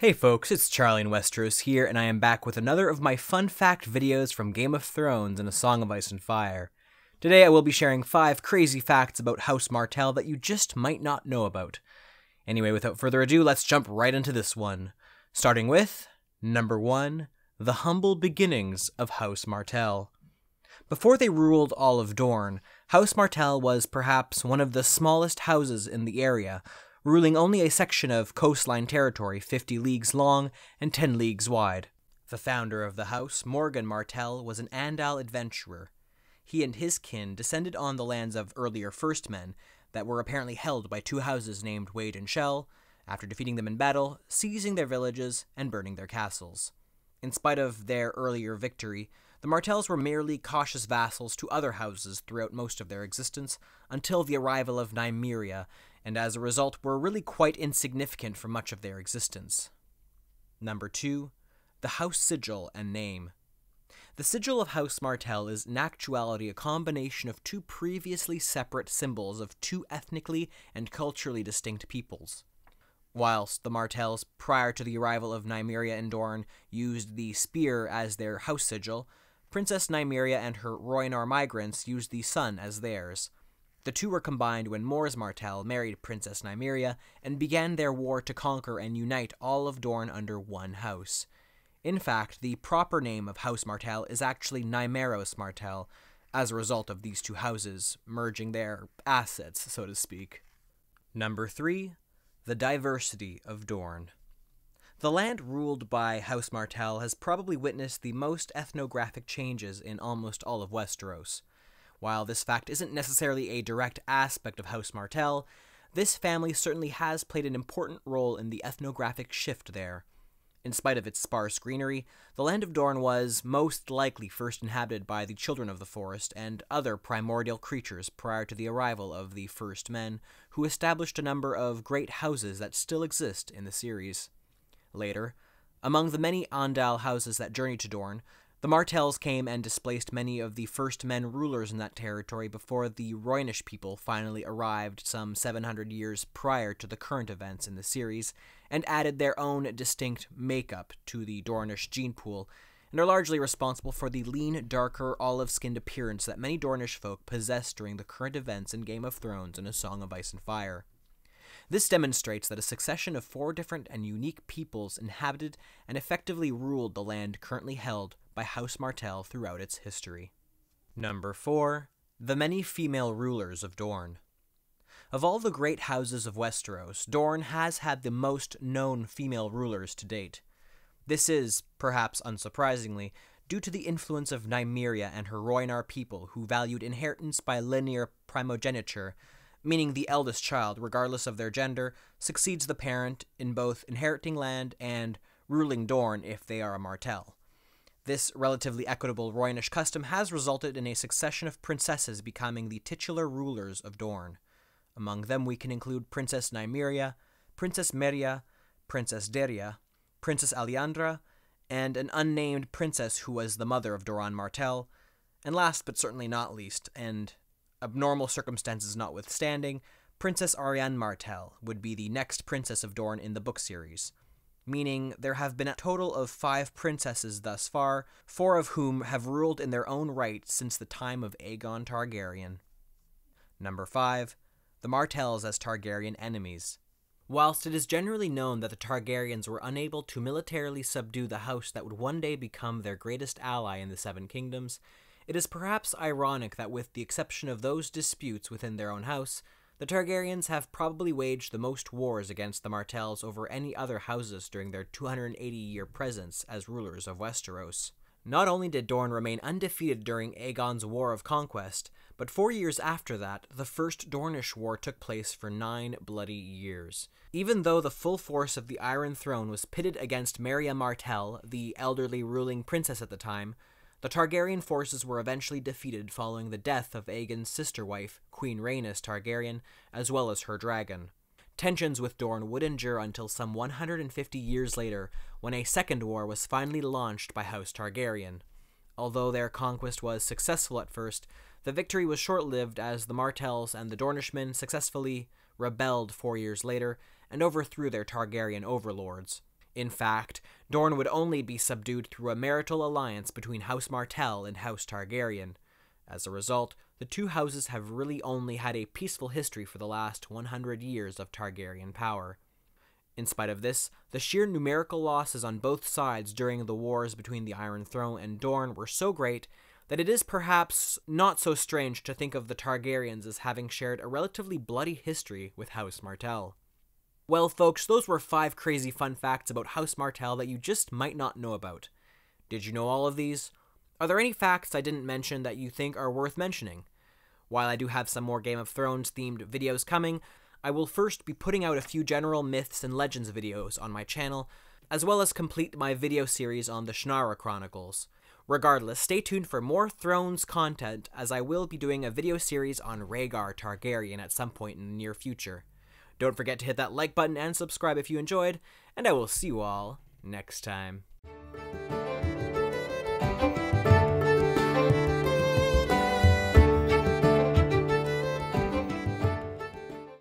Hey folks, it's Charlie in Westeros here, and I am back with another of my fun fact videos from Game of Thrones and A Song of Ice and Fire. Today I will be sharing 5 crazy facts about House Martell that you just might not know about. Anyway, without further ado, let's jump right into this one. Starting with, number 1, the humble beginnings of House Martell. Before they ruled all of Dorne, House Martell was perhaps one of the smallest houses in the area, ruling only a section of coastline territory 50 leagues long and 10 leagues wide. The founder of the house, Morgan Martell, was an Andal adventurer. He and his kin descended on the lands of earlier First Men that were apparently held by 2 houses named Wade and Shell, after defeating them in battle, seizing their villages, and burning their castles. In spite of their earlier victory, the Martells were merely cautious vassals to other houses throughout most of their existence until the arrival of Nymeria, and as a result were really quite insignificant for much of their existence. Number 2. The House Sigil and Name. The sigil of House Martell is in actuality a combination of 2 previously separate symbols of 2 ethnically and culturally distinct peoples. Whilst the Martells, prior to the arrival of Nymeria and Dorne, used the spear as their house sigil, Princess Nymeria and her Rhoynar migrants used the sun as theirs. The 2 were combined when Mors Martell married Princess Nymeria and began their war to conquer and unite all of Dorne under one house. In fact, the proper name of House Martell is actually Nymeros Martell, as a result of these 2 houses merging their assets, so to speak. Number 3. The diversity of Dorne. The land ruled by House Martell has probably witnessed the most ethnographic changes in almost all of Westeros. While this fact isn't necessarily a direct aspect of House Martell, this family certainly has played an important role in the ethnographic shift there. In spite of its sparse greenery, the land of Dorne was most likely first inhabited by the Children of the Forest and other primordial creatures prior to the arrival of the First Men, who established a number of great houses that still exist in the series. Later, among the many Andal houses that journeyed to Dorne, the Martells came and displaced many of the First Men rulers in that territory before the Rhoynish people finally arrived some 700 years prior to the current events in the series, and added their own distinct makeup to the Dornish gene pool, and are largely responsible for the lean, darker, olive-skinned appearance that many Dornish folk possess during the current events in Game of Thrones and A Song of Ice and Fire. This demonstrates that a succession of 4 different and unique peoples inhabited and effectively ruled the land currently held by House Martell throughout its history. Number 4. The many female rulers of Dorne. Of all the great houses of Westeros, Dorne has had the most known female rulers to date. This is, perhaps unsurprisingly, due to the influence of Nymeria and her Rhoynar people who valued inheritance by linear primogeniture, meaning the eldest child, regardless of their gender, succeeds the parent in both inheriting land and ruling Dorne if they are a Martell. This relatively equitable Rhoynish custom has resulted in a succession of princesses becoming the titular rulers of Dorne. Among them we can include Princess Nymeria, Princess Meria, Princess Deria, Princess Alliandra, and an unnamed princess who was the mother of Doran Martell, and last but certainly not least, and abnormal circumstances notwithstanding, Princess Arianne Martell would be the next princess of Dorne in the book series, meaning there have been a total of 5 princesses thus far, 4 of whom have ruled in their own right since the time of Aegon Targaryen. Number 5. The Martells as Targaryen enemies. Whilst it is generally known that the Targaryens were unable to militarily subdue the house that would one day become their greatest ally in the Seven Kingdoms, it is perhaps ironic that with the exception of those disputes within their own house, the Targaryens have probably waged the most wars against the Martells over any other houses during their 280-year presence as rulers of Westeros. Not only did Dorne remain undefeated during Aegon's War of Conquest, but 4 years after that, the First Dornish War took place for 9 bloody years. Even though the full force of the Iron Throne was pitted against Meria Martell, the elderly ruling princess at the time, the Targaryen forces were eventually defeated following the death of Aegon's sister wife, Queen Rhaenys Targaryen, as well as her dragon. Tensions with Dorne would endure until some 150 years later, when a second war was finally launched by House Targaryen. Although their conquest was successful at first, the victory was short-lived as the Martells and the Dornishmen successfully rebelled 4 years later and overthrew their Targaryen overlords. In fact, Dorne would only be subdued through a marital alliance between House Martell and House Targaryen. As a result, the two houses have really only had a peaceful history for the last 100 years of Targaryen power. In spite of this, the sheer numerical losses on both sides during the wars between the Iron Throne and Dorne were so great that it is perhaps not so strange to think of the Targaryens as having shared a relatively bloody history with House Martell. Well, folks, those were 5 crazy fun facts about House Martell that you just might not know about. Did you know all of these? Are there any facts I didn't mention that you think are worth mentioning? While I do have some more Game of Thrones themed videos coming, I will first be putting out a few general myths and legends videos on my channel, as well as complete my video series on the Shannara Chronicles. Regardless, stay tuned for more Thrones content, as I will be doing a video series on Rhaegar Targaryen at some point in the near future. Don't forget to hit that like button and subscribe if you enjoyed, and I will see you all next time.